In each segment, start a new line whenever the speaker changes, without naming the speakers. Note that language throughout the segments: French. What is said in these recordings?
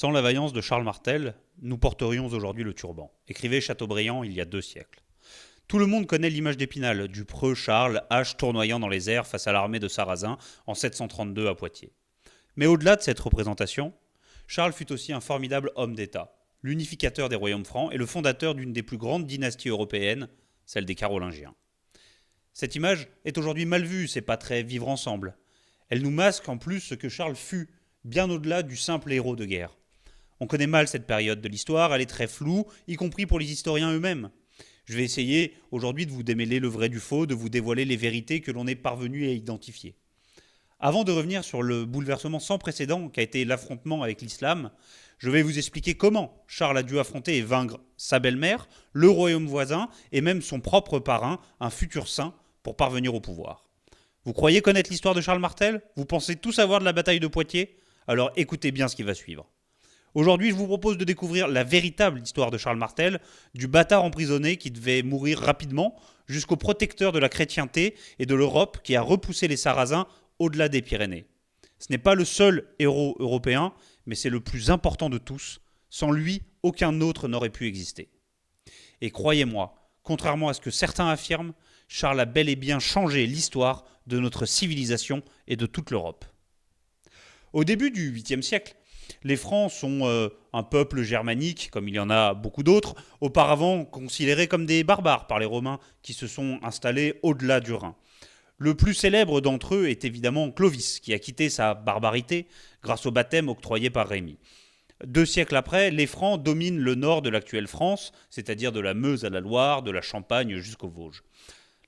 Sans la vaillance de Charles Martel, nous porterions aujourd'hui le turban, écrivait Chateaubriand il y a 2 siècles. Tout le monde connaît l'image d'Épinal, du preux Charles, hache tournoyant dans les airs face à l'armée de Sarrasins en 732 à Poitiers. Mais au-delà de cette représentation, Charles fut aussi un formidable homme d'État, l'unificateur des royaumes francs et le fondateur d'une des plus grandes dynasties européennes, celle des Carolingiens. Cette image est aujourd'hui mal vue, c'est pas très vivre ensemble. Elle nous masque en plus ce que Charles fut, bien au-delà du simple héros de guerre. On connaît mal cette période de l'histoire, elle est très floue, y compris pour les historiens eux-mêmes. Je vais essayer aujourd'hui de vous démêler le vrai du faux, de vous dévoiler les vérités que l'on est parvenu à identifier. Avant de revenir sur le bouleversement sans précédent qu'a été l'affrontement avec l'islam, je vais vous expliquer comment Charles a dû affronter et vaincre sa belle-mère, le royaume voisin et même son propre parrain, un futur saint, pour parvenir au pouvoir. Vous croyez connaître l'histoire de Charles Martel? Vous pensez tout savoir de la bataille de Poitiers? Alors écoutez bien ce qui va suivre. Aujourd'hui, je vous propose de découvrir la véritable histoire de Charles Martel, du bâtard emprisonné qui devait mourir rapidement, jusqu'au protecteur de la chrétienté et de l'Europe qui a repoussé les Sarrasins au-delà des Pyrénées. Ce n'est pas le seul héros européen, mais c'est le plus important de tous. Sans lui, aucun autre n'aurait pu exister. Et croyez-moi, contrairement à ce que certains affirment, Charles a bel et bien changé l'histoire de notre civilisation et de toute l'Europe. Au début du 8e siècle, les Francs sont un peuple germanique, comme il y en a beaucoup d'autres, auparavant considérés comme des barbares par les Romains qui se sont installés au-delà du Rhin. Le plus célèbre d'entre eux est évidemment Clovis, qui a quitté sa barbarité grâce au baptême octroyé par Rémy. 2 siècles après, les Francs dominent le nord de l'actuelle France, c'est-à-dire de la Meuse à la Loire, de la Champagne jusqu'aux Vosges.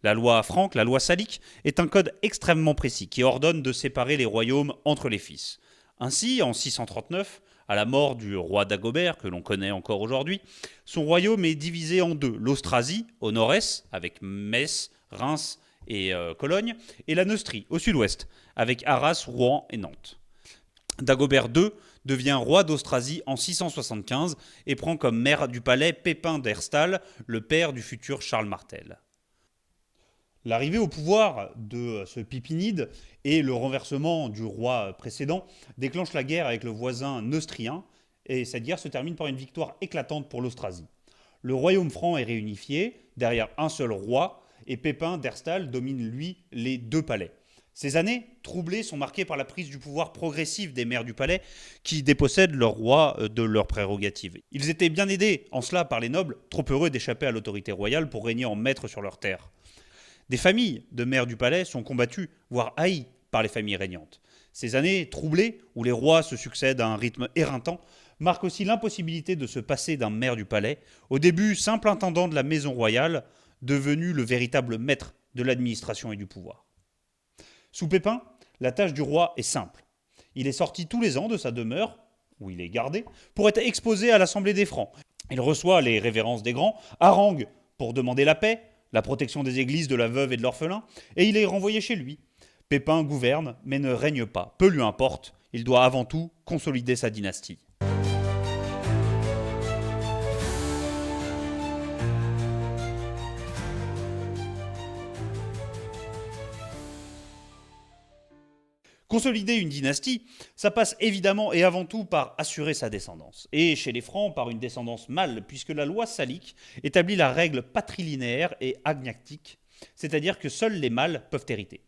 La loi franque, la loi salique, est un code extrêmement précis qui ordonne de séparer les royaumes entre les fils. Ainsi, en 639, à la mort du roi Dagobert, que l'on connaît encore aujourd'hui, son royaume est divisé en deux. L'Austrasie, au nord-est, avec Metz, Reims et Cologne, et la Neustrie, au sud-ouest, avec Arras, Rouen et Nantes. Dagobert II devient roi d'Austrasie en 675 et prend comme maire du palais Pépin d'Herstal, le père du futur Charles Martel. L'arrivée au pouvoir de ce Pipinide et le renversement du roi précédent déclenchent la guerre avec le voisin neustrien, et cette guerre se termine par une victoire éclatante pour l'Austrasie. Le royaume franc est réunifié derrière un seul roi, et Pépin d'Herstal domine, lui, les deux palais. Ces années troublées sont marquées par la prise du pouvoir progressif des maires du palais qui dépossèdent leur roi de leurs prérogatives. Ils étaient bien aidés en cela par les nobles, trop heureux d'échapper à l'autorité royale pour régner en maître sur leurs terres. Des familles de maires du palais sont combattues, voire haïes par les familles régnantes. Ces années troublées, où les rois se succèdent à un rythme éreintant, marquent aussi l'impossibilité de se passer d'un maire du palais, au début simple intendant de la maison royale, devenu le véritable maître de l'administration et du pouvoir. Sous Pépin, la tâche du roi est simple. Il est sorti tous les ans de sa demeure, où il est gardé, pour être exposé à l'Assemblée des Francs. Il reçoit les révérences des grands, harangue pour demander la paix, la protection des églises, de la veuve et de l'orphelin, et il est renvoyé chez lui. Pépin gouverne, mais ne règne pas. Peu lui importe, il doit avant tout consolider sa dynastie. Consolider une dynastie, ça passe évidemment et avant tout par assurer sa descendance. Et chez les Francs, par une descendance mâle, puisque la loi salique établit la règle patrilinéaire et agnactique, c'est-à-dire que seuls les mâles peuvent hériter.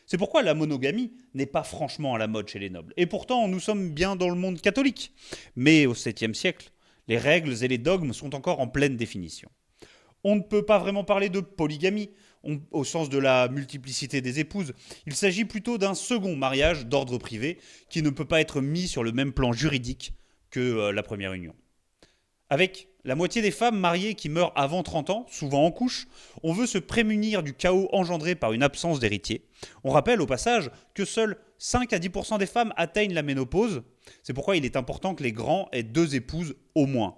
C'est pourquoi la monogamie n'est pas franchement à la mode chez les nobles. Et pourtant, nous sommes bien dans le monde catholique. Mais au 7e siècle, les règles et les dogmes sont encore en pleine définition. On ne peut pas vraiment parler de polygamie, au sens de la multiplicité des épouses. Il s'agit plutôt d'un second mariage d'ordre privé qui ne peut pas être mis sur le même plan juridique que la première union. Avec la moitié des femmes mariées qui meurent avant 30 ans, souvent en couche, on veut se prémunir du chaos engendré par une absence d'héritier. On rappelle au passage que seuls 5 à 10% des femmes atteignent la ménopause. C'est pourquoi il est important que les grands aient 2 épouses au moins,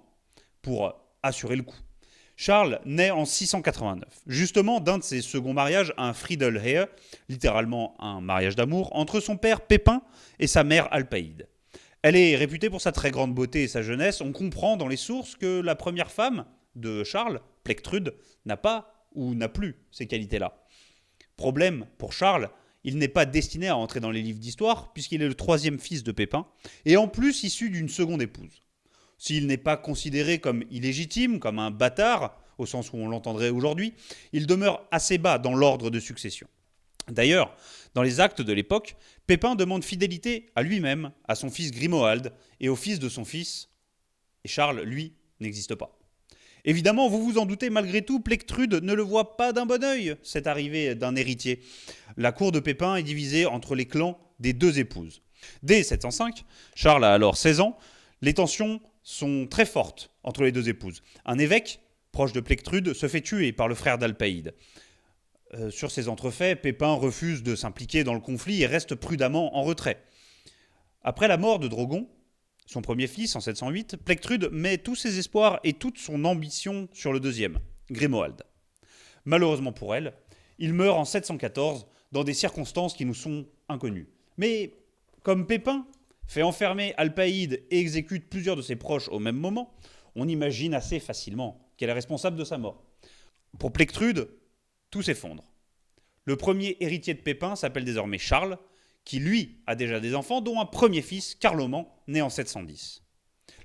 pour assurer le coup. Charles naît en 689, justement d'un de ses seconds mariages, un Friedelhehe, littéralement un mariage d'amour, entre son père Pépin et sa mère Alpaïde. Elle est réputée pour sa très grande beauté et sa jeunesse. On comprend dans les sources que la première femme de Charles, Plectrude, n'a pas ou n'a plus ces qualités-là. Problème pour Charles, il n'est pas destiné à entrer dans les livres d'histoire, puisqu'il est le troisième fils de Pépin, et en plus issu d'une seconde épouse. S'il n'est pas considéré comme illégitime, comme un bâtard, au sens où on l'entendrait aujourd'hui, il demeure assez bas dans l'ordre de succession. D'ailleurs, dans les actes de l'époque, Pépin demande fidélité à lui-même, à son fils Grimoald et au fils de son fils, et Charles, lui, n'existe pas. Évidemment, vous vous en doutez, malgré tout, Plectrude ne le voit pas d'un bon œil, cette arrivée d'un héritier. La cour de Pépin est divisée entre les clans des deux épouses. Dès 705, Charles a alors 16 ans, les tensions sont très fortes entre les deux épouses. Un évêque, proche de Plectrude, se fait tuer par le frère d'Alpaïde. Sur ces entrefaits, Pépin refuse de s'impliquer dans le conflit et reste prudemment en retrait. Après la mort de Drogon, son premier fils en 708, Plectrude met tous ses espoirs et toute son ambition sur le deuxième, Grimoald. Malheureusement pour elle, il meurt en 714 dans des circonstances qui nous sont inconnues. Mais comme Pépin fait enfermer Alpaïde et exécute plusieurs de ses proches au même moment, on imagine assez facilement qu'elle est responsable de sa mort. Pour Plectrude, tout s'effondre. Le premier héritier de Pépin s'appelle désormais Charles, qui lui a déjà des enfants, dont un premier fils, Carloman, né en 710.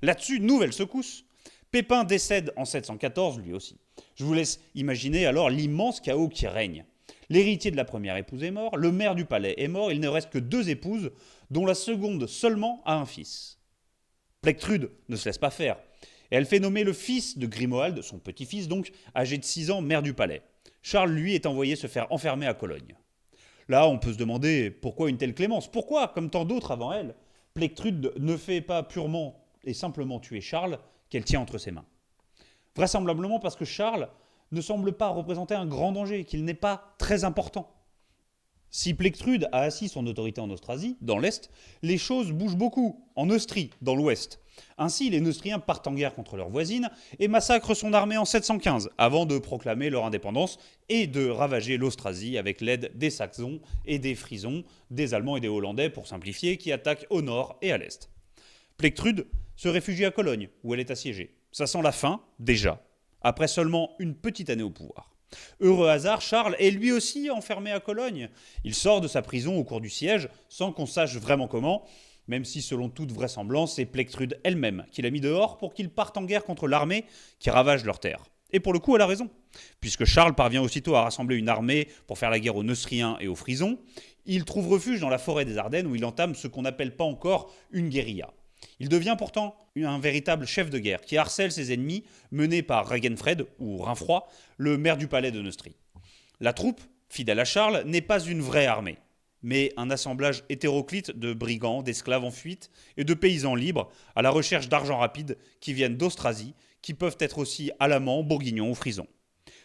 Là-dessus, nouvelle secousse, Pépin décède en 714 lui aussi. Je vous laisse imaginer alors l'immense chaos qui règne. L'héritier de la première épouse est mort, le maire du palais est mort, il ne reste que 2 épouses, dont la seconde seulement a un fils. Plectrude ne se laisse pas faire, et elle fait nommer le fils de Grimoald, son petit-fils donc, âgé de 6 ans, maire du palais. Charles, lui, est envoyé se faire enfermer à Cologne. Là, on peut se demander pourquoi une telle clémence. Pourquoi, comme tant d'autres avant elle, Plectrude ne fait pas purement et simplement tuer Charles qu'elle tient entre ses mains. Vraisemblablement parce que Charles ne semble pas représenter un grand danger, qu'il n'est pas très important. Si Plectrude a assis son autorité en Austrasie, dans l'Est, les choses bougent beaucoup, en Neustrie, dans l'Ouest. Ainsi, les Neustriens partent en guerre contre leurs voisines et massacrent son armée en 715, avant de proclamer leur indépendance et de ravager l'Austrasie avec l'aide des Saxons et des Frisons, des Allemands et des Hollandais, pour simplifier, qui attaquent au nord et à l'est. Plectrude se réfugie à Cologne, où elle est assiégée. Ça sent la fin, déjà, après seulement une petite année au pouvoir. Heureux hasard, Charles est lui aussi enfermé à Cologne. Il sort de sa prison au cours du siège, sans qu'on sache vraiment comment, même si selon toute vraisemblance, c'est Plectrude elle-même qui l'a mis dehors pour qu'il parte en guerre contre l'armée qui ravage leurs terres. Et pour le coup, elle a raison, puisque Charles parvient aussitôt à rassembler une armée pour faire la guerre aux Neustriens et aux Frisons. Il trouve refuge dans la forêt des Ardennes où il entame ce qu'on n'appelle pas encore une guérilla. Il devient pourtant un véritable chef de guerre qui harcèle ses ennemis, mené par Ragenfred, ou Rinfroid, le maire du palais de Neustrie. La troupe, fidèle à Charles, n'est pas une vraie armée, mais un assemblage hétéroclite de brigands, d'esclaves en fuite et de paysans libres à la recherche d'argent rapide qui viennent d'Austrasie, qui peuvent être aussi alamans, bourguignons ou frisons.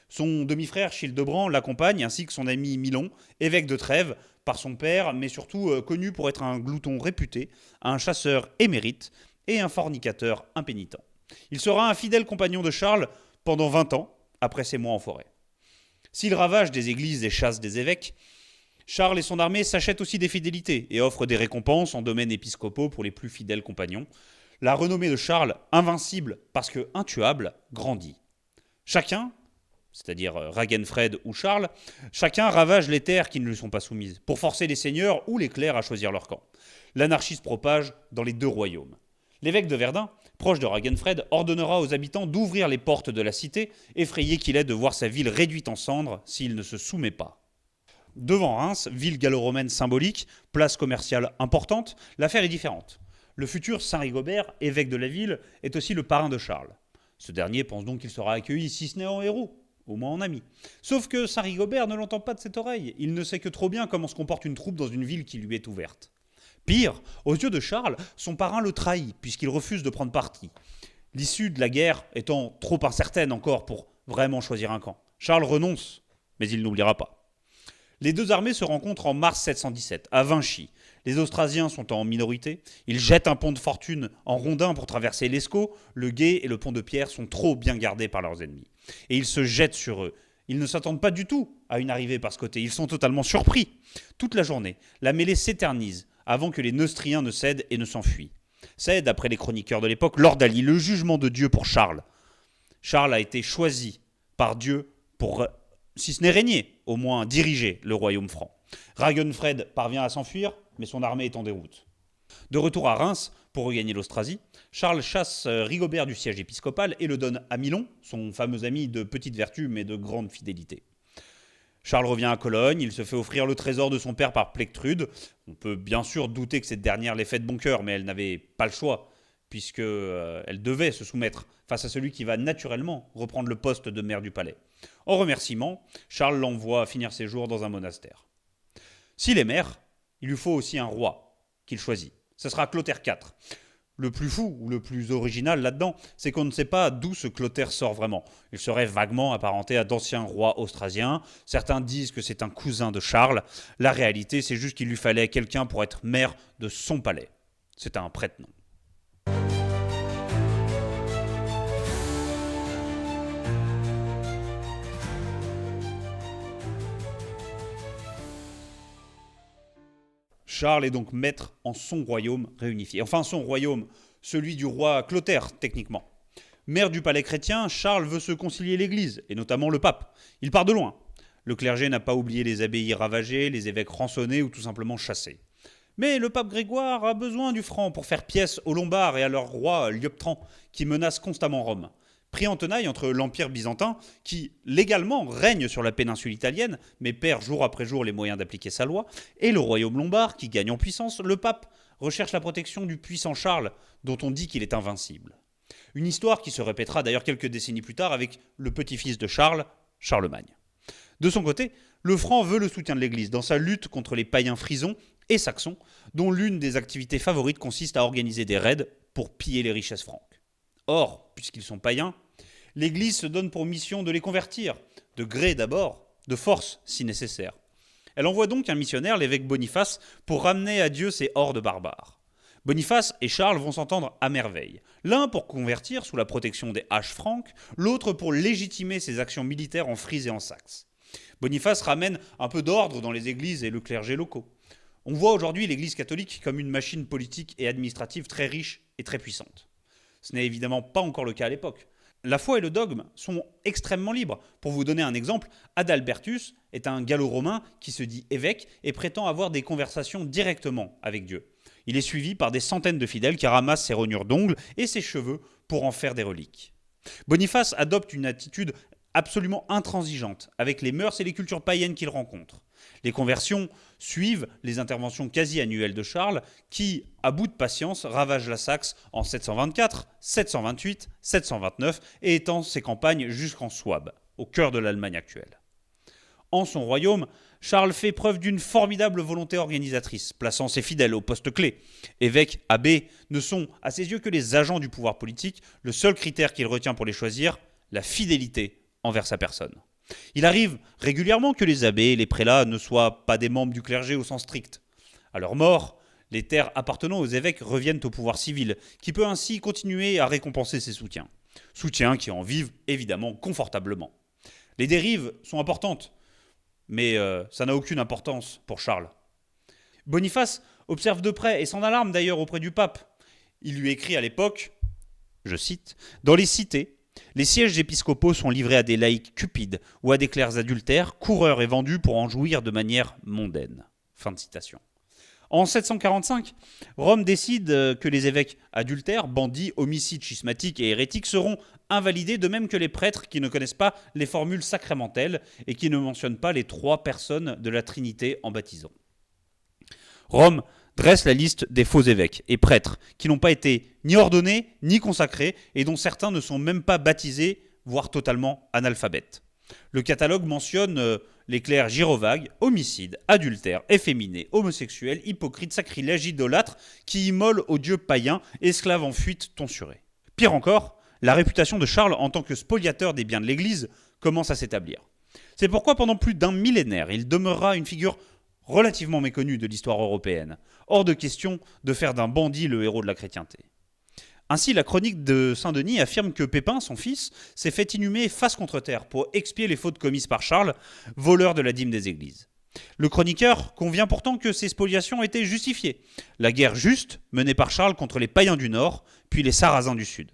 Son demi-frère Childebrand l'accompagne, ainsi que son ami Milon, évêque de Trèves, par son père, mais surtout connu pour être un glouton réputé, un chasseur émérite et un fornicateur impénitent. Il sera un fidèle compagnon de Charles pendant 20 ans, après ses mois en forêt. S'il ravage des églises et chasse des évêques, Charles et son armée s'achètent aussi des fidélités et offrent des récompenses en domaines épiscopaux pour les plus fidèles compagnons. La renommée de Charles, invincible parce que intuable, grandit. Chacun, c'est-à-dire Ragenfred ou Charles, chacun ravage les terres qui ne lui sont pas soumises, pour forcer les seigneurs ou les clercs à choisir leur camp. L'anarchie se propage dans les 2 royaumes. L'évêque de Verdun, proche de Ragenfred, ordonnera aux habitants d'ouvrir les portes de la cité, effrayé qu'il est de voir sa ville réduite en cendres s'il ne se soumet pas. Devant Reims, ville gallo-romaine symbolique, place commerciale importante, l'affaire est différente. Le futur Saint-Rigobert, évêque de la ville, est aussi le parrain de Charles. Ce dernier pense donc qu'il sera accueilli, si ce n'est en héros, au moins en ami. Sauf que Saint-Rigobert ne l'entend pas de cette oreille. Il ne sait que trop bien comment se comporte une troupe dans une ville qui lui est ouverte. Pire, aux yeux de Charles, son parrain le trahit, puisqu'il refuse de prendre parti. L'issue de la guerre étant trop incertaine encore pour vraiment choisir un camp. Charles renonce, mais il n'oubliera pas. Les 2 armées se rencontrent en mars 717, à Vinchy. Les Austrasiens sont en minorité. Ils jettent un pont de fortune en rondin pour traverser l'Escaut. Le gué et le pont de pierre sont trop bien gardés par leurs ennemis. Et ils se jettent sur eux. Ils ne s'attendent pas du tout à une arrivée par ce côté. Ils sont totalement surpris. Toute la journée, la mêlée s'éternise avant que les Neustriens ne cèdent et ne s'enfuient. C'est, d'après les chroniqueurs de l'époque, l'ordalie, le jugement de Dieu pour Charles. Charles a été choisi par Dieu pour, si ce n'est régner, au moins diriger le royaume franc. Ragenfred parvient à s'enfuir, mais son armée est en déroute. De retour à Reims, pour regagner l'Austrasie, Charles chasse Rigobert du siège épiscopal et le donne à Milon, son fameux ami de petite vertu mais de grande fidélité. Charles revient à Cologne, il se fait offrir le trésor de son père par Plectrude. On peut bien sûr douter que cette dernière l'ait fait de bon cœur, mais elle n'avait pas le choix, puisque elle devait se soumettre face à celui qui va naturellement reprendre le poste de maire du palais. En remerciement, Charles l'envoie finir ses jours dans un monastère. S'il est maire, il lui faut aussi un roi qu'il choisit. Ce sera Clotaire IV. Le plus fou ou le plus original là-dedans, c'est qu'on ne sait pas d'où ce Clotaire sort vraiment. Il serait vaguement apparenté à d'anciens rois austrasiens. Certains disent que c'est un cousin de Charles. La réalité, c'est juste qu'il lui fallait quelqu'un pour être maire de son palais. C'est un prête-nom. Charles est donc maître en son royaume réunifié. Enfin, son royaume, celui du roi Clotaire, techniquement. Maire du palais chrétien, Charles veut se concilier l'Église, et notamment le pape. Il part de loin. Le clergé n'a pas oublié les abbayes ravagées, les évêques rançonnés ou tout simplement chassés. Mais le pape Grégoire a besoin du franc pour faire pièce aux Lombards et à leur roi Liutprand, qui menace constamment Rome. Pris en tenaille entre l'Empire byzantin, qui légalement règne sur la péninsule italienne, mais perd jour après jour les moyens d'appliquer sa loi, et le royaume lombard, qui gagne en puissance, le pape recherche la protection du puissant Charles, dont on dit qu'il est invincible. Une histoire qui se répétera d'ailleurs quelques décennies plus tard avec le petit-fils de Charles, Charlemagne. De son côté, le franc veut le soutien de l'Église dans sa lutte contre les païens frisons et saxons, dont l'une des activités favorites consiste à organiser des raids pour piller les richesses franques. Or, puisqu'ils sont païens, l'Église se donne pour mission de les convertir, de gré d'abord, de force si nécessaire. Elle envoie donc un missionnaire, l'évêque Boniface, pour ramener à Dieu ces hordes barbares. Boniface et Charles vont s'entendre à merveille. L'un pour convertir sous la protection des haches franques, l'autre pour légitimer ses actions militaires en Frise et en Saxe. Boniface ramène un peu d'ordre dans les églises et le clergé locaux. On voit aujourd'hui l'Église catholique comme une machine politique et administrative très riche et très puissante. Ce n'est évidemment pas encore le cas à l'époque. La foi et le dogme sont extrêmement libres. Pour vous donner un exemple, Adalbertus est un gallo-romain qui se dit évêque et prétend avoir des conversations directement avec Dieu. Il est suivi par des centaines de fidèles qui ramassent ses rognures d'ongles et ses cheveux pour en faire des reliques. Boniface adopte une attitude absolument intransigeante avec les mœurs et les cultures païennes qu'il rencontre. Les conversions suivent les interventions quasi annuelles de Charles qui, à bout de patience, ravage la Saxe en 724, 728, 729 et étend ses campagnes jusqu'en Souabe, au cœur de l'Allemagne actuelle. En son royaume, Charles fait preuve d'une formidable volonté organisatrice, plaçant ses fidèles au poste clé. Évêques, abbés ne sont, à ses yeux, que les agents du pouvoir politique. Le seul critère qu'il retient pour les choisir, la fidélité envers sa personne. Il arrive régulièrement que les abbés et les prélats ne soient pas des membres du clergé au sens strict. À leur mort, les terres appartenant aux évêques reviennent au pouvoir civil, qui peut ainsi continuer à récompenser ses soutiens. Soutiens qui en vivent évidemment confortablement. Les dérives sont importantes, mais ça n'a aucune importance pour Charles. Boniface observe de près et s'en alarme d'ailleurs auprès du pape. Il lui écrit à l'époque, je cite, « Dans les cités, les sièges épiscopaux sont livrés à des laïcs cupides ou à des clercs adultères, coureurs et vendus pour en jouir de manière mondaine. » Fin de citation. En 745, Rome décide que les évêques adultères, bandits, homicides schismatiques et hérétiques seront invalidés, de même que les prêtres qui ne connaissent pas les formules sacramentelles et qui ne mentionnent pas les 3 personnes de la Trinité en baptisant. Rome dresse la liste des faux évêques et prêtres qui n'ont pas été ni ordonnés ni consacrés et dont certains ne sont même pas baptisés, voire totalement analphabètes. Le catalogue mentionne les clercs gyrovagues, homicides, adultères, efféminés, homosexuels, hypocrites, sacrilèges, idolâtres, qui immolent aux dieux païens, esclaves en fuite tonsurés. Pire encore, la réputation de Charles en tant que spoliateur des biens de l'Église commence à s'établir. C'est pourquoi pendant plus d'un millénaire, il demeurera une figure relativement méconnue de l'histoire européenne. Hors de question de faire d'un bandit le héros de la chrétienté. Ainsi, la chronique de Saint-Denis affirme que Pépin, son fils, s'est fait inhumer face contre terre pour expier les fautes commises par Charles, voleur de la dîme des églises. Le chroniqueur convient pourtant que ces spoliations étaient justifiées. La guerre juste menée par Charles contre les païens du Nord, puis les Sarrasins du Sud.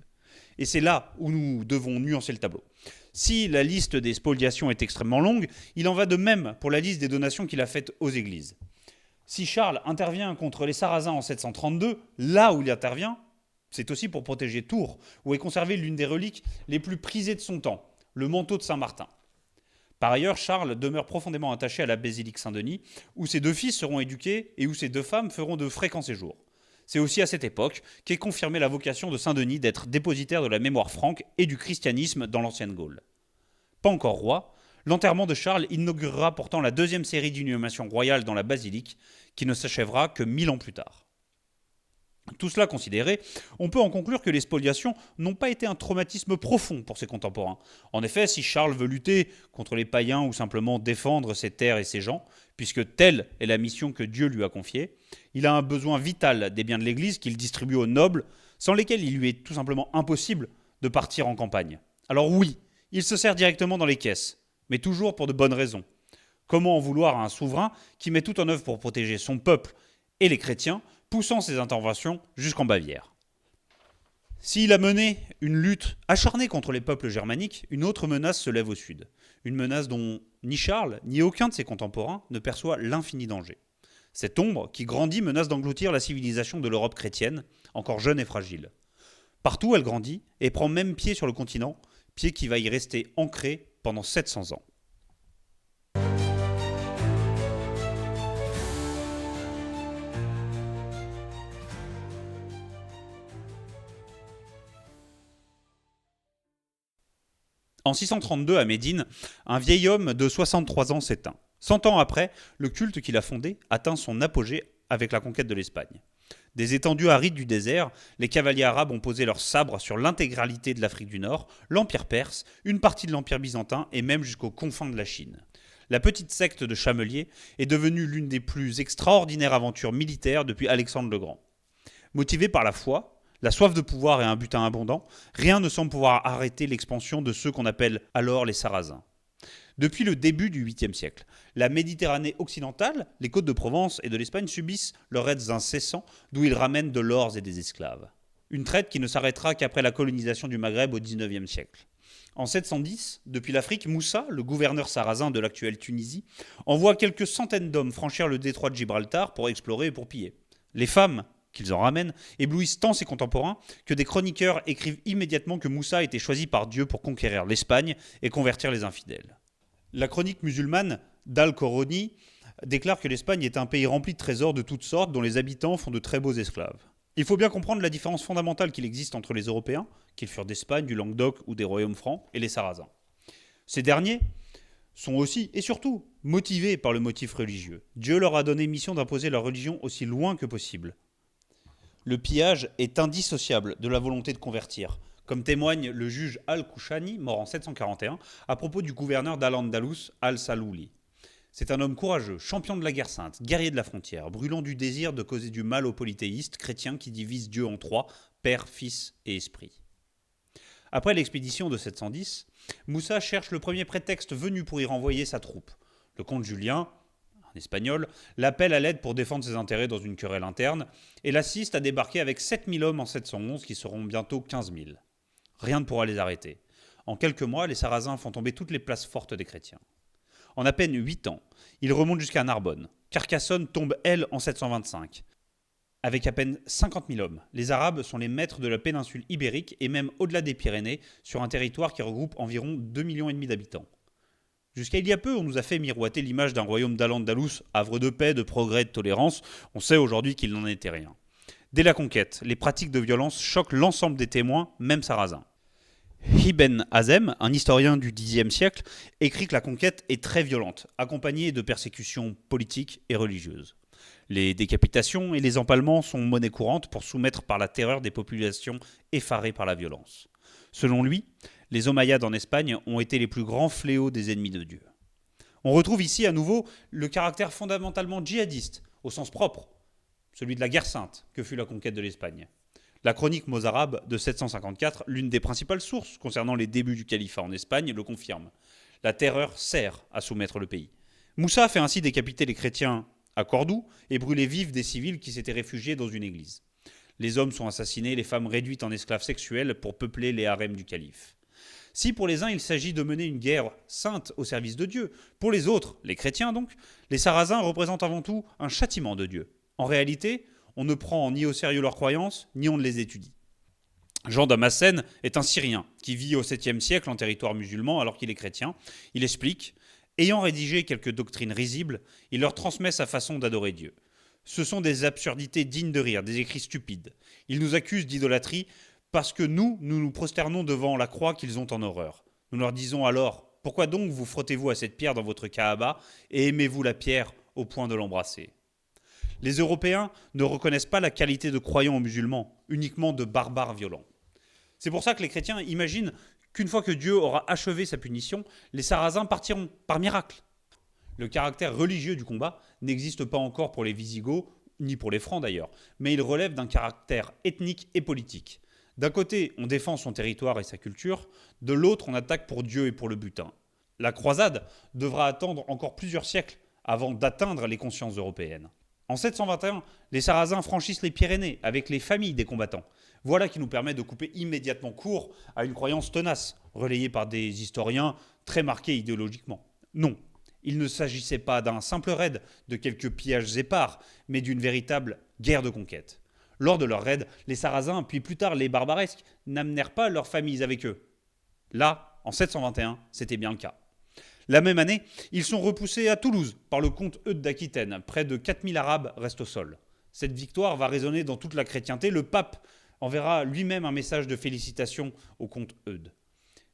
Et c'est là où nous devons nuancer le tableau. Si la liste des spoliations est extrêmement longue, il en va de même pour la liste des donations qu'il a faites aux églises. Si Charles intervient contre les Sarrasins en 732, là où il intervient, c'est aussi pour protéger Tours, où est conservée l'une des reliques les plus prisées de son temps, le manteau de Saint-Martin. Par ailleurs, Charles demeure profondément attaché à la basilique Saint-Denis, où ses 2 fils seront éduqués et où ses 2 femmes feront de fréquents séjours. C'est aussi à cette époque qu'est confirmée la vocation de Saint-Denis d'être dépositaire de la mémoire franque et du christianisme dans l'ancienne Gaule. Pas encore roi, l'enterrement de Charles inaugurera pourtant la 2e série d'inhumations royales dans la basilique, qui ne s'achèvera que 1000 ans plus tard. Tout cela considéré, on peut en conclure que les spoliations n'ont pas été un traumatisme profond pour ses contemporains. En effet, si Charles veut lutter contre les païens ou simplement défendre ses terres et ses gens, puisque telle est la mission que Dieu lui a confiée, il a un besoin vital des biens de l'Église qu'il distribue aux nobles, sans lesquels il lui est tout simplement impossible de partir en campagne. Alors oui, il se sert directement dans les caisses, mais toujours pour de bonnes raisons. Comment en vouloir à un souverain qui met tout en œuvre pour protéger son peuple et les chrétiens, poussant ses interventions jusqu'en Bavière. S'il a mené une lutte acharnée contre les peuples germaniques, une autre menace se lève au sud. Une menace dont ni Charles, ni aucun de ses contemporains ne perçoit l'infini danger. Cette ombre, qui grandit, menace d'engloutir la civilisation de l'Europe chrétienne, encore jeune et fragile. Partout, elle grandit et prend même pied sur le continent, pied qui va y rester ancré pendant 700 ans. En 632, à Médine, un vieil homme de 63 ans s'éteint. 100 ans après, le culte qu'il a fondé atteint son apogée avec la conquête de l'Espagne. Des étendues arides du désert, les cavaliers arabes ont posé leurs sabres sur l'intégralité de l'Afrique du Nord, l'Empire perse, une partie de l'Empire byzantin et même jusqu'aux confins de la Chine. La petite secte de Chamelier est devenue l'une des plus extraordinaires aventures militaires depuis Alexandre le Grand. Motivé par la foi, la soif de pouvoir et un butin abondant, rien ne semble pouvoir arrêter l'expansion de ceux qu'on appelle alors les Sarrasins. Depuis le début du 8e siècle, la Méditerranée occidentale, les côtes de Provence et de l'Espagne subissent leurs raids incessants d'où ils ramènent de l'or et des esclaves. Une traite qui ne s'arrêtera qu'après la colonisation du Maghreb au 19e siècle. En 710, depuis l'Afrique, Moussa, le gouverneur sarrasin de l'actuelle Tunisie, envoie quelques centaines d'hommes franchir le détroit de Gibraltar pour explorer et pour piller. Les femmes qu'ils en ramènent, éblouissent tant ses contemporains que des chroniqueurs écrivent immédiatement que Moussa a été choisi par Dieu pour conquérir l'Espagne et convertir les infidèles. La chronique musulmane d'Al-Koroni déclare que l'Espagne est un pays rempli de trésors de toutes sortes dont les habitants font de très beaux esclaves. Il faut bien comprendre la différence fondamentale qu'il existe entre les Européens, qu'ils furent d'Espagne, du Languedoc ou des royaumes francs, et les Sarrasins. Ces derniers sont aussi, et surtout, motivés par le motif religieux. Dieu leur a donné mission d'imposer leur religion aussi loin que possible. Le pillage est indissociable de la volonté de convertir, comme témoigne le juge Al-Kouchani, mort en 741, à propos du gouverneur d'Al-Andalus, Al-Salouli. C'est un homme courageux, champion de la guerre sainte, guerrier de la frontière, brûlant du désir de causer du mal aux polythéistes chrétiens qui divisent Dieu en 3, Père, Fils et Esprit. Après l'expédition de 710, Moussa cherche le premier prétexte venu pour y renvoyer sa troupe. Le comte Julien, un espagnol, l'appelle à l'aide pour défendre ses intérêts dans une querelle interne et l'assiste à débarquer avec 7000 hommes en 711 qui seront bientôt 15 000. Rien ne pourra les arrêter. En quelques mois, les Sarrasins font tomber toutes les places fortes des chrétiens. En à peine 8 ans, ils remontent jusqu'à Narbonne. Carcassonne tombe, elle, en 725. Avec à peine 50 000 hommes, les Arabes sont les maîtres de la péninsule ibérique et même au-delà des Pyrénées, sur un territoire qui regroupe environ 2,5 millions d'habitants. Jusqu'à il y a peu, on nous a fait miroiter l'image d'un royaume d'Al-Andalus, havre de paix, de progrès, de tolérance. On sait aujourd'hui qu'il n'en était rien. Dès la conquête, les pratiques de violence choquent l'ensemble des témoins, même sarrasins. Ibn Hazm, un historien du Xe siècle, écrit que la conquête est très violente, accompagnée de persécutions politiques et religieuses. Les décapitations et les empalements sont monnaie courante pour soumettre par la terreur des populations effarées par la violence. Selon lui, les Omeyyades en Espagne ont été les plus grands fléaux des ennemis de Dieu. On retrouve ici à nouveau le caractère fondamentalement djihadiste, au sens propre, celui de la guerre sainte que fut la conquête de l'Espagne. La chronique mozarabe de 754, l'une des principales sources concernant les débuts du califat en Espagne, le confirme. La terreur sert à soumettre le pays. Moussa fait ainsi décapiter les chrétiens à Cordoue et brûler vifs des civils qui s'étaient réfugiés dans une église. Les hommes sont assassinés, les femmes réduites en esclaves sexuels pour peupler les harems du calife. Si pour les uns il s'agit de mener une guerre sainte au service de Dieu, pour les autres, les chrétiens donc, les Sarrasins représentent avant tout un châtiment de Dieu. En réalité, on ne prend ni au sérieux leurs croyances, ni on ne les étudie. Jean Damascène est un Syrien qui vit au 7e siècle en territoire musulman alors qu'il est chrétien. Il explique « Ayant rédigé quelques doctrines risibles, il leur transmet sa façon d'adorer Dieu. Ce sont des absurdités dignes de rire, des écrits stupides. Ils nous accusent d'idolâtrie parce que nous prosternons devant la croix qu'ils ont en horreur. Nous leur disons alors « Pourquoi donc vous frottez-vous à cette pierre dans votre Kaaba et aimez-vous la pierre au point de l'embrasser ?» Les Européens ne reconnaissent pas la qualité de croyants aux musulmans, uniquement de barbares violents. C'est pour ça que les chrétiens imaginent qu'une fois que Dieu aura achevé sa punition, les Sarrasins partiront, par miracle. Le caractère religieux du combat n'existe pas encore pour les Wisigoths, ni pour les Francs d'ailleurs, mais il relève d'un caractère ethnique et politique. D'un côté, on défend son territoire et sa culture, de l'autre, on attaque pour Dieu et pour le butin. La croisade devra attendre encore plusieurs siècles avant d'atteindre les consciences européennes. En 721, les Sarrasins franchissent les Pyrénées avec les familles des combattants. Voilà qui nous permet de couper immédiatement court à une croyance tenace, relayée par des historiens très marqués idéologiquement. Non, il ne s'agissait pas d'un simple raid, de quelques pillages épars, mais d'une véritable guerre de conquête. Lors de leur raid, les Sarrasins, puis plus tard les Barbaresques, n'amenèrent pas leurs familles avec eux. Là, en 721, c'était bien le cas. La même année, ils sont repoussés à Toulouse par le comte Eudes d'Aquitaine. Près de 4000 Arabes restent au sol. Cette victoire va résonner dans toute la chrétienté. Le pape enverra lui-même un message de félicitations au comte Eudes.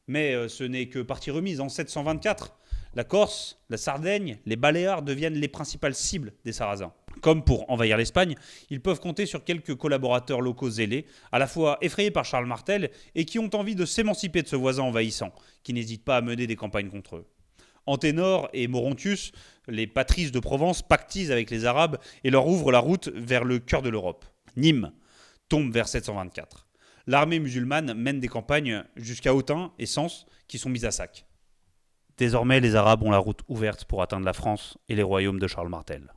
Mais ce n'est que partie remise. En 724, la Corse, la Sardaigne, les Baléares deviennent les principales cibles des Sarrasins. Comme pour envahir l'Espagne, ils peuvent compter sur quelques collaborateurs locaux zélés, à la fois effrayés par Charles Martel et qui ont envie de s'émanciper de ce voisin envahissant, qui n'hésite pas à mener des campagnes contre eux. Anténor et Morontius, les patrices de Provence, pactisent avec les Arabes et leur ouvrent la route vers le cœur de l'Europe. Nîmes tombe vers 724. L'armée musulmane mène des campagnes jusqu'à Autun et Sens qui sont mises à sac. Désormais, les Arabes ont la route ouverte pour atteindre la France et les royaumes de Charles Martel.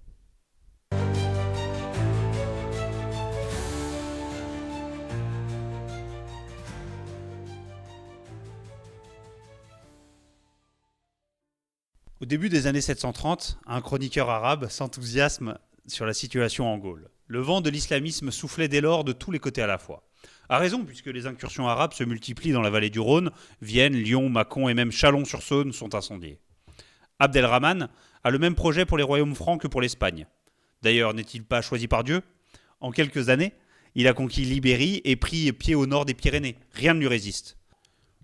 Au début des années 730, un chroniqueur arabe s'enthousiasme sur la situation en Gaule. Le vent de l'islamisme soufflait dès lors de tous les côtés à la fois. A raison, puisque les incursions arabes se multiplient dans la vallée du Rhône, Vienne, Lyon, Mâcon et même Chalon-sur-Saône sont incendiés. Abdelrahman a le même projet pour les royaumes francs que pour l'Espagne. D'ailleurs, n'est-il pas choisi par Dieu ? En quelques années, il a conquis l'Ibérie et pris pied au nord des Pyrénées. Rien ne lui résiste.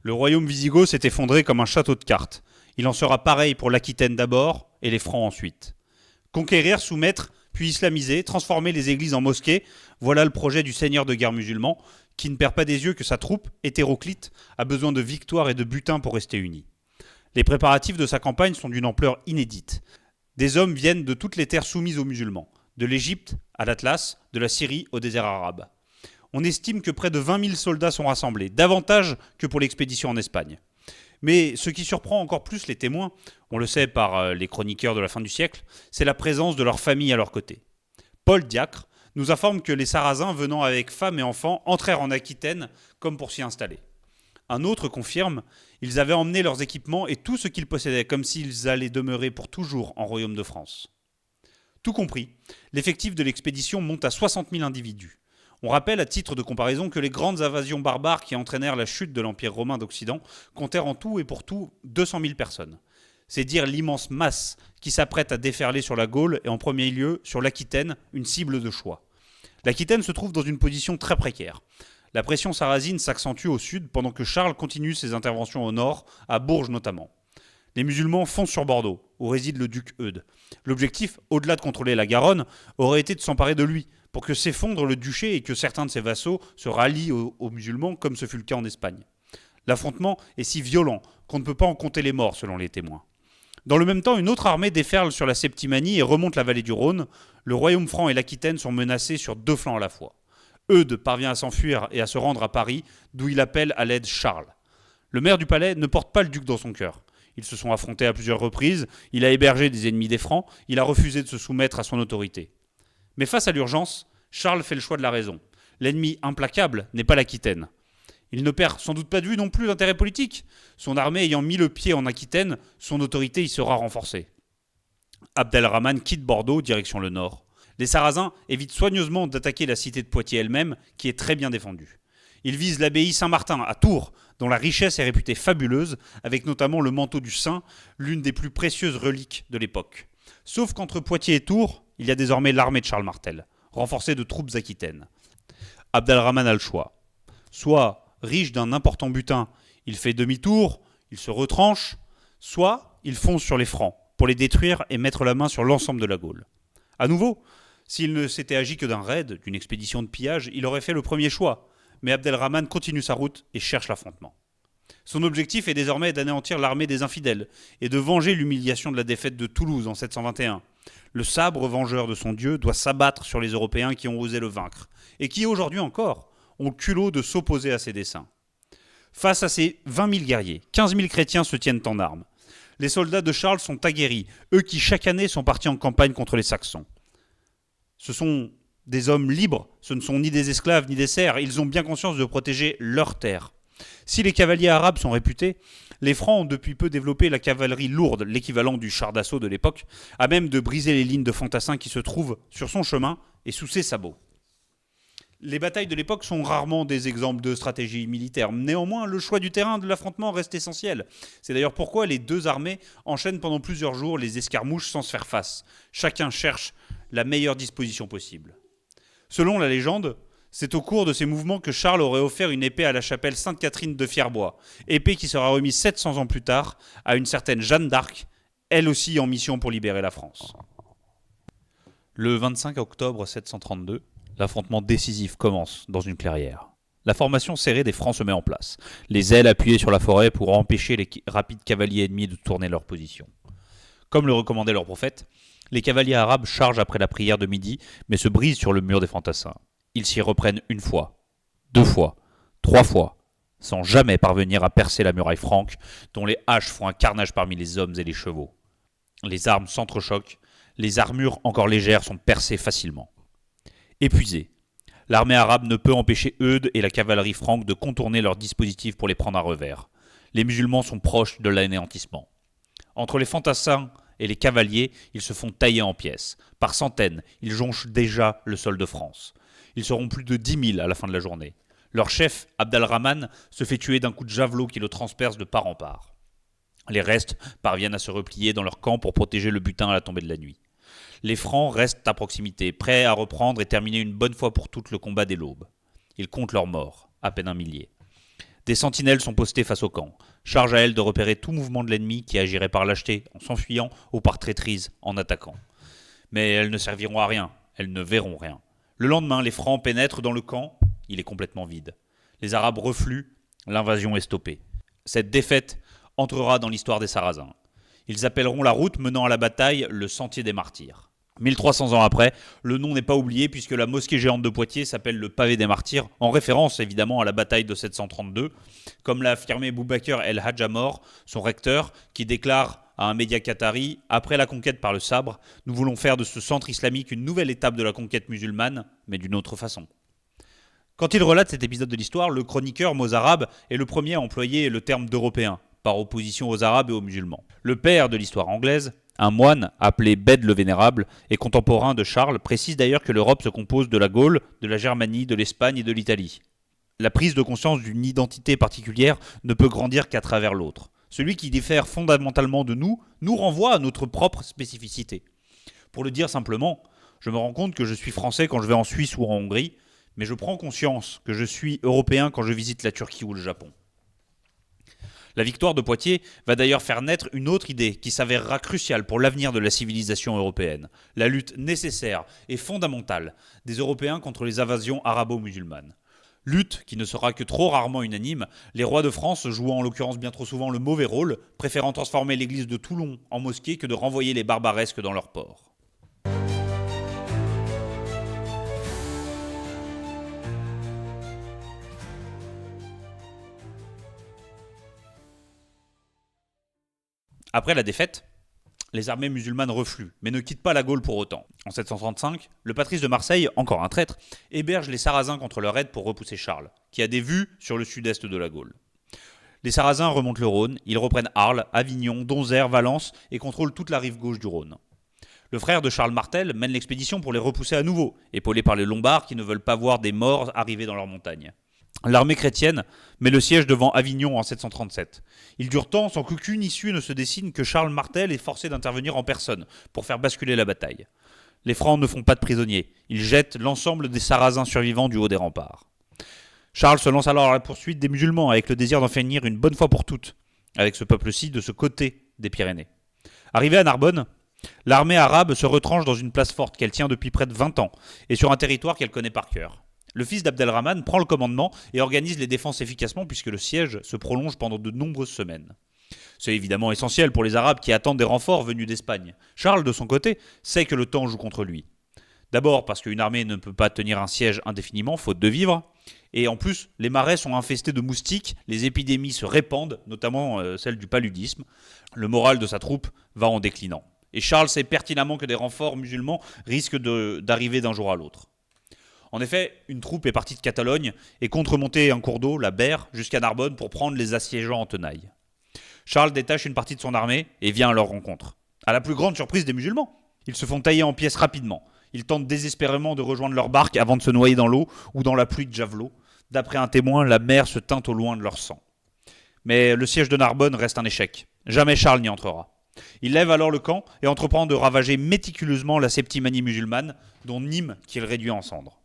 Le royaume wisigoth s'est effondré comme un château de cartes. Il en sera pareil pour l'Aquitaine d'abord et les Francs ensuite. Conquérir, soumettre, puis islamiser, transformer les églises en mosquées, voilà le projet du seigneur de guerre musulman, qui ne perd pas des yeux que sa troupe, hétéroclite, a besoin de victoire et de butin pour rester unie. Les préparatifs de sa campagne sont d'une ampleur inédite. Des hommes viennent de toutes les terres soumises aux musulmans, de l'Égypte à l'Atlas, de la Syrie au désert arabe. On estime que près de 20 000 soldats sont rassemblés, davantage que pour l'expédition en Espagne. Mais ce qui surprend encore plus les témoins, on le sait par les chroniqueurs de la fin du siècle, c'est la présence de leur famille à leur côté. Paul Diacre nous informe que les Sarrasins venant avec femmes et enfants entrèrent en Aquitaine comme pour s'y installer. Un autre confirme, ils avaient emmené leurs équipements et tout ce qu'ils possédaient comme s'ils allaient demeurer pour toujours en royaume de France. Tout compris, l'effectif de l'expédition monte à 60 000 individus. On rappelle à titre de comparaison que les grandes invasions barbares qui entraînèrent la chute de l'Empire romain d'Occident comptèrent en tout et pour tout 200 000 personnes. C'est dire l'immense masse qui s'apprête à déferler sur la Gaule et en premier lieu sur l'Aquitaine, une cible de choix. L'Aquitaine se trouve dans une position très précaire. La pression sarrasine s'accentue au sud pendant que Charles continue ses interventions au nord, à Bourges notamment. Les musulmans foncent sur Bordeaux, où réside le duc Eudes. L'objectif, au-delà de contrôler la Garonne, aurait été de s'emparer de lui, pour que s'effondre le duché et que certains de ses vassaux se rallient aux musulmans, comme ce fut le cas en Espagne. L'affrontement est si violent qu'on ne peut pas en compter les morts, selon les témoins. Dans le même temps, une autre armée déferle sur la Septimanie et remonte la vallée du Rhône. Le royaume franc et l'Aquitaine sont menacés sur deux flancs à la fois. Eudes parvient à s'enfuir et à se rendre à Paris, d'où il appelle à l'aide Charles. Le maire du palais ne porte pas le duc dans son cœur. Ils se sont affrontés à plusieurs reprises, il a hébergé des ennemis des Francs, il a refusé de se soumettre à son autorité. Mais face à l'urgence, Charles fait le choix de la raison. L'ennemi implacable n'est pas l'Aquitaine. Il ne perd sans doute pas de vue non plus l'intérêt politique. Son armée ayant mis le pied en Aquitaine, son autorité y sera renforcée. Abd-el-Rahman quitte Bordeaux, direction le nord. Les Sarrasins évitent soigneusement d'attaquer la cité de Poitiers elle-même, qui est très bien défendue. Ils visent l'abbaye Saint-Martin à Tours, dont la richesse est réputée fabuleuse, avec notamment le manteau du saint, l'une des plus précieuses reliques de l'époque. Sauf qu'entre Poitiers et Tours, il y a désormais l'armée de Charles Martel, renforcée de troupes aquitaines. Abd-el-Rahman a le choix. Soit, riche d'un important butin, il fait demi-tour, il se retranche, soit il fonce sur les Francs, pour les détruire et mettre la main sur l'ensemble de la Gaule. À nouveau, s'il ne s'était agi que d'un raid, d'une expédition de pillage, il aurait fait le premier choix. Mais Abd-el-Rahman continue sa route et cherche l'affrontement. Son objectif est désormais d'anéantir l'armée des infidèles et de venger l'humiliation de la défaite de Toulouse en 721. Le sabre vengeur de son dieu doit s'abattre sur les Européens qui ont osé le vaincre, et qui aujourd'hui encore ont le culot de s'opposer à ses desseins. Face à ces 20 000 guerriers, 15 000 chrétiens se tiennent en armes. Les soldats de Charles sont aguerris, eux qui chaque année sont partis en campagne contre les Saxons. Ce sont des hommes libres, ce ne sont ni des esclaves ni des serfs, ils ont bien conscience de protéger leurs terres. Si les cavaliers arabes sont réputés, les Francs ont depuis peu développé la cavalerie lourde, l'équivalent du char d'assaut de l'époque, à même de briser les lignes de fantassins qui se trouvent sur son chemin et sous ses sabots. Les batailles de l'époque sont rarement des exemples de stratégie militaire. Néanmoins, le choix du terrain de l'affrontement reste essentiel. C'est d'ailleurs pourquoi les deux armées enchaînent pendant plusieurs jours les escarmouches sans se faire face. Chacun cherche la meilleure disposition possible. Selon la légende, c'est au cours de ces mouvements que Charles aurait offert une épée à la chapelle Sainte-Catherine de Fierbois, épée qui sera remise 700 ans plus tard à une certaine Jeanne d'Arc, elle aussi en mission pour libérer la France. Le 25 octobre 732, l'affrontement décisif commence dans une clairière. La formation serrée des Francs se met en place, les ailes appuyées sur la forêt pour empêcher les rapides cavaliers ennemis de tourner leur position. Comme le recommandait leur prophète, les cavaliers arabes chargent après la prière de midi, mais se brisent sur le mur des fantassins. Ils s'y reprennent une fois, 2 fois, 3 fois, sans jamais parvenir à percer la muraille franque, dont les haches font un carnage parmi les hommes et les chevaux. Les armes s'entrechoquent, les armures encore légères sont percées facilement. Épuisée, l'armée arabe ne peut empêcher Eudes et la cavalerie franque de contourner leur dispositif pour les prendre à revers. Les musulmans sont proches de l'anéantissement. Entre les fantassins et les cavaliers, ils se font tailler en pièces. Par centaines, ils jonchent déjà le sol de France. Ils seront plus de 10 000 à la fin de la journée. Leur chef, Abd-el-Rahman, se fait tuer d'un coup de javelot qui le transperce de part en part. Les restes parviennent à se replier dans leur camp pour protéger le butin à la tombée de la nuit. Les Francs restent à proximité, prêts à reprendre et terminer une bonne fois pour toutes le combat dès l'aube. Ils comptent leurs morts, à peine 1 millier. Des sentinelles sont postées face au camp. Charge à elles de repérer tout mouvement de l'ennemi qui agirait par lâcheté en s'enfuyant ou par traîtrise en attaquant. Mais elles ne serviront à rien, elles ne verront rien. Le lendemain, les Francs pénètrent dans le camp, il est complètement vide. Les Arabes refluent, l'invasion est stoppée. Cette défaite entrera dans l'histoire des Sarrasins. Ils appelleront la route menant à la bataille le Sentier des Martyrs. 1300 ans après, le nom n'est pas oublié puisque la mosquée géante de Poitiers s'appelle le Pavé des Martyrs, en référence évidemment à la bataille de 732, comme l'a affirmé Boubaker El Hadjamor, son recteur, qui déclare à un média qatari, après la conquête par le sabre, nous voulons faire de ce centre islamique une nouvelle étape de la conquête musulmane, mais d'une autre façon. Quand il relate cet épisode de l'histoire, le chroniqueur mozarabe est le premier à employer le terme d'Européen, par opposition aux Arabes et aux musulmans. Le père de l'histoire anglaise, un moine appelé Bède le Vénérable et contemporain de Charles, précise d'ailleurs que l'Europe se compose de la Gaule, de la Germanie, de l'Espagne et de l'Italie. La prise de conscience d'une identité particulière ne peut grandir qu'à travers l'autre. Celui qui diffère fondamentalement de nous renvoie à notre propre spécificité. Pour le dire simplement, je me rends compte que je suis français quand je vais en Suisse ou en Hongrie, mais je prends conscience que je suis européen quand je visite la Turquie ou le Japon. La victoire de Poitiers va d'ailleurs faire naître une autre idée qui s'avérera cruciale pour l'avenir de la civilisation européenne, la lutte nécessaire et fondamentale des Européens contre les invasions arabo-musulmanes. Lutte qui ne sera que trop rarement unanime, les rois de France jouant en l'occurrence bien trop souvent le mauvais rôle, préférant transformer l'église de Toulon en mosquée que de renvoyer les barbaresques dans leur port. Après la défaite, Les armées musulmanes refluent, mais ne quittent pas la Gaule pour autant. En 735, le patrice de Marseille, encore un traître, héberge les Sarrasins contre leur aide pour repousser Charles, qui a des vues sur le sud-est de la Gaule. Les Sarrasins remontent le Rhône, ils reprennent Arles, Avignon, Donzère, Valence et contrôlent toute la rive gauche du Rhône. Le frère de Charles Martel mène l'expédition pour les repousser à nouveau, épaulé par les Lombards qui ne veulent pas voir des morts arriver dans leurs montagnes. L'armée chrétienne met le siège devant Avignon en 737. Il dure tant sans qu'aucune issue ne se dessine que Charles Martel est forcé d'intervenir en personne pour faire basculer la bataille. Les Francs ne font pas de prisonniers, ils jettent l'ensemble des Sarrasins survivants du haut des remparts. Charles se lance alors à la poursuite des musulmans avec le désir d'en finir une bonne fois pour toutes, avec ce peuple-ci de ce côté des Pyrénées. Arrivé à Narbonne, l'armée arabe se retranche dans une place forte qu'elle tient depuis près de 20 ans et sur un territoire qu'elle connaît par cœur. Le fils d'Abdelrahman prend le commandement et organise les défenses efficacement puisque le siège se prolonge pendant de nombreuses semaines. C'est évidemment essentiel pour les Arabes qui attendent des renforts venus d'Espagne. Charles, de son côté, sait que le temps joue contre lui. D'abord parce qu'une armée ne peut pas tenir un siège indéfiniment, faute de vivres, et en plus, les marais sont infestés de moustiques, les épidémies se répandent, notamment celle du paludisme. Le moral de sa troupe va en déclinant. Et Charles sait pertinemment que des renforts musulmans risquent d'arriver d'un jour à l'autre. En effet, une troupe est partie de Catalogne et compte remonter un cours d'eau, la Berre, jusqu'à Narbonne pour prendre les assiégeants en tenaille. Charles détache une partie de son armée et vient à leur rencontre. À la plus grande surprise des musulmans, ils se font tailler en pièces rapidement. Ils tentent désespérément de rejoindre leur barque avant de se noyer dans l'eau ou dans la pluie de javelots. D'après un témoin, la mer se teinte au loin de leur sang. Mais le siège de Narbonne reste un échec. Jamais Charles n'y entrera. Il lève alors le camp et entreprend de ravager méticuleusement la Septimanie musulmane, dont Nîmes qu'il réduit en cendres.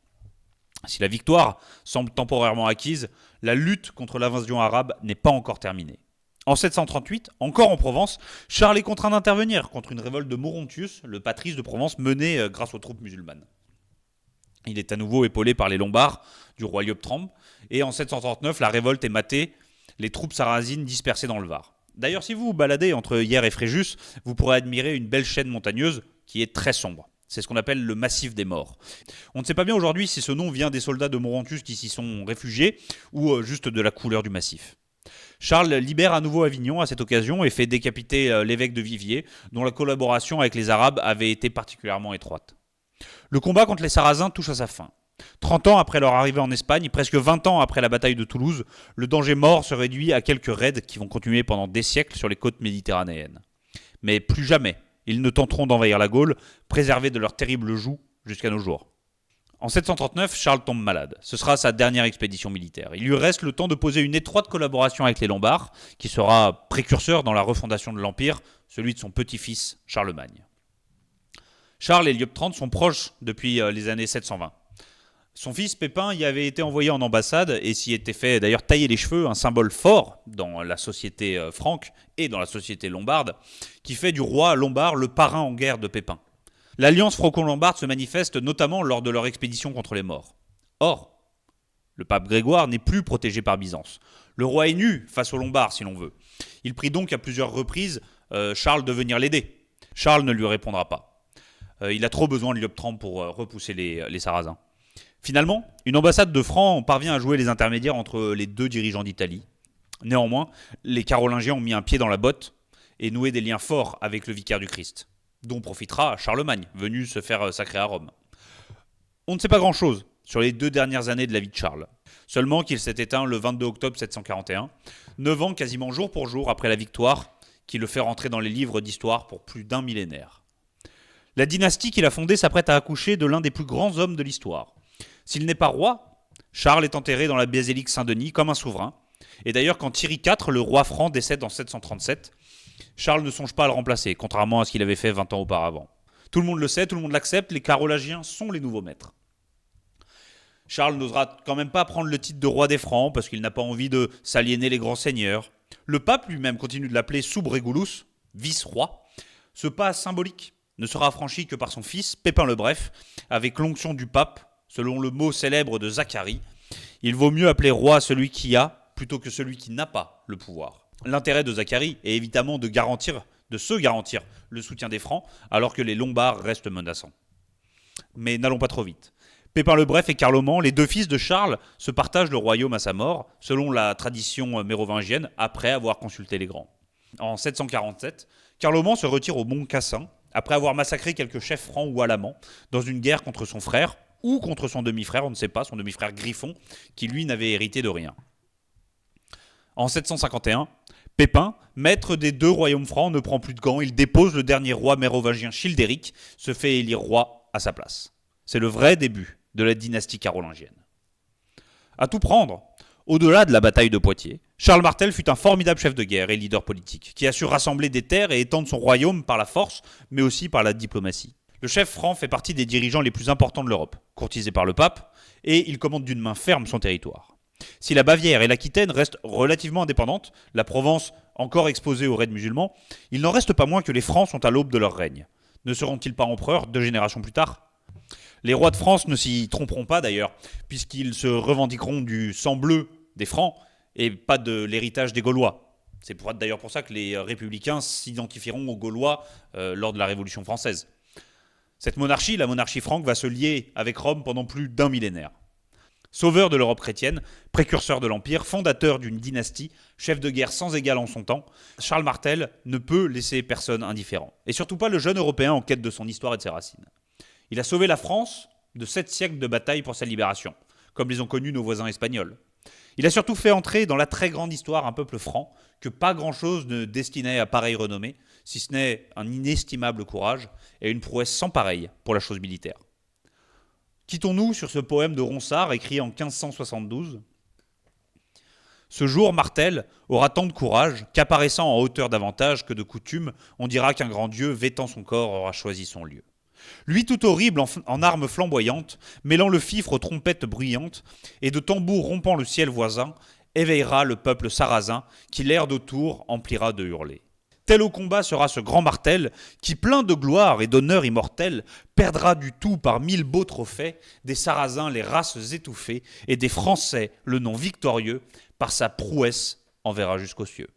Si la victoire semble temporairement acquise, la lutte contre l'invasion arabe n'est pas encore terminée. En 738, encore en Provence, Charles est contraint d'intervenir contre une révolte de Maurontius, le patrice de Provence menée grâce aux troupes musulmanes. Il est à nouveau épaulé par les Lombards du roi Liuptrand, et en 739, la révolte est matée, les troupes sarrasines dispersées dans le Var. D'ailleurs, si vous vous baladez entre Hyères et Fréjus, vous pourrez admirer une belle chaîne montagneuse qui est très sombre. C'est ce qu'on appelle le massif des morts. On ne sait pas bien aujourd'hui si ce nom vient des soldats de Maurontius qui s'y sont réfugiés ou juste de la couleur du massif. Charles libère à nouveau Avignon à cette occasion et fait décapiter l'évêque de Viviers, dont la collaboration avec les Arabes avait été particulièrement étroite. Le combat contre les Sarrasins touche à sa fin. 30 ans après leur arrivée en Espagne, presque 20 ans après la bataille de Toulouse, le danger mort se réduit à quelques raids qui vont continuer pendant des siècles sur les côtes méditerranéennes. Mais plus jamais ils ne tenteront d'envahir la Gaule, préservés de leur terrible joug jusqu'à nos jours. En 739, Charles tombe malade. Ce sera sa dernière expédition militaire. Il lui reste le temps de poser une étroite collaboration avec les Lombards, qui sera précurseur dans la refondation de l'Empire, celui de son petit-fils Charlemagne. Charles et Liutprand sont proches depuis les années 720. Son fils Pépin y avait été envoyé en ambassade et s'y était fait d'ailleurs tailler les cheveux, un symbole fort dans la société franque et dans la société lombarde, qui fait du roi lombard le parrain en guerre de Pépin. L'alliance franco-lombarde se manifeste notamment lors de leur expédition contre les Maures. Or, le pape Grégoire n'est plus protégé par Byzance. Le roi est nu face aux Lombards, si l'on veut. Il prie donc à plusieurs reprises Charles de venir l'aider. Charles ne lui répondra pas. Il a trop besoin de Liutprand pour repousser les Sarrasins. Finalement, une ambassade de Francs parvient à jouer les intermédiaires entre les deux dirigeants d'Italie. Néanmoins, les Carolingiens ont mis un pied dans la botte et noué des liens forts avec le vicaire du Christ, dont profitera Charlemagne, venu se faire sacrer à Rome. On ne sait pas grand-chose sur les 2 dernières années de la vie de Charles. Seulement qu'il s'est éteint le 22 octobre 741, 9 ans quasiment jour pour jour après la victoire, qui le fait rentrer dans les livres d'histoire pour plus d'1 millénaire. La dynastie qu'il a fondée s'apprête à accoucher de l'un des plus grands hommes de l'histoire. S'il n'est pas roi, Charles est enterré dans la basilique Saint-Denis comme un souverain. Et d'ailleurs, quand Thierry IV, le roi franc, décède en 737, Charles ne songe pas à le remplacer, contrairement à ce qu'il avait fait 20 ans auparavant. Tout le monde le sait, tout le monde l'accepte, les Carolingiens sont les nouveaux maîtres. Charles n'osera quand même pas prendre le titre de roi des Francs, parce qu'il n'a pas envie de s'aliéner les grands seigneurs. Le pape lui-même continue de l'appeler Sub-Regulus, vice-roi. Ce pas symbolique ne sera franchi que par son fils, Pépin le Bref, avec l'onction du pape, selon le mot célèbre de Zacharie. Il vaut mieux appeler roi celui qui a, plutôt que celui qui n'a pas le pouvoir. L'intérêt de Zacharie est évidemment de se garantir le soutien des Francs, alors que les Lombards restent menaçants. Mais n'allons pas trop vite. Pépin le Bref et Carloman, les 2 fils de Charles, se partagent le royaume à sa mort, selon la tradition mérovingienne, après avoir consulté les grands. En 747, Carloman se retire au Mont Cassin, après avoir massacré quelques chefs francs ou alamans, dans une guerre contre son frère, ou contre son demi-frère, on ne sait pas, son demi-frère Griffon, qui lui n'avait hérité de rien. En 751, Pépin, maître des 2 royaumes francs, ne prend plus de gants, il dépose le dernier roi mérovingien Childéric, se fait élire roi à sa place. C'est le vrai début de la dynastie carolingienne. À tout prendre, au-delà de la bataille de Poitiers, Charles Martel fut un formidable chef de guerre et leader politique, qui a su rassembler des terres et étendre son royaume par la force, mais aussi par la diplomatie. Le chef franc fait partie des dirigeants les plus importants de l'Europe, courtisé par le pape, et il commande d'une main ferme son territoire. Si la Bavière et l'Aquitaine restent relativement indépendantes, la Provence encore exposée aux raids musulmans, il n'en reste pas moins que les Francs sont à l'aube de leur règne. Ne seront-ils pas empereurs 2 générations plus tard ? Les rois de France ne s'y tromperont pas d'ailleurs, puisqu'ils se revendiqueront du sang bleu des Francs et pas de l'héritage des Gaulois. C'est d'ailleurs pour ça que les républicains s'identifieront aux Gaulois lors de la Révolution française. Cette monarchie, la monarchie franque, va se lier avec Rome pendant plus d'1 millénaire. Sauveur de l'Europe chrétienne, précurseur de l'Empire, fondateur d'une dynastie, chef de guerre sans égal en son temps, Charles Martel ne peut laisser personne indifférent. Et surtout pas le jeune Européen en quête de son histoire et de ses racines. Il a sauvé la France de 7 siècles de bataille pour sa libération, comme les ont connus nos voisins espagnols. Il a surtout fait entrer dans la très grande histoire un peuple franc que pas grand-chose ne destinait à pareille renommée, si ce n'est un inestimable courage et une prouesse sans pareille pour la chose militaire. Quittons-nous sur ce poème de Ronsard écrit en 1572. Ce jour, Martel aura tant de courage qu'apparaissant en hauteur davantage que de coutume, on dira qu'un grand dieu vêtant son corps aura choisi son lieu. Lui tout horrible en armes flamboyantes, mêlant le fifre aux trompettes bruyantes, et de tambours rompant le ciel voisin, éveillera le peuple sarrasin, qui l'air d'autour emplira de hurler. Tel au combat sera ce grand Martel, qui plein de gloire et d'honneur immortel, perdra du tout par 1000 beaux trophées, des Sarrasins les races étouffées, et des Français le nom victorieux, par sa prouesse enverra jusqu'aux cieux.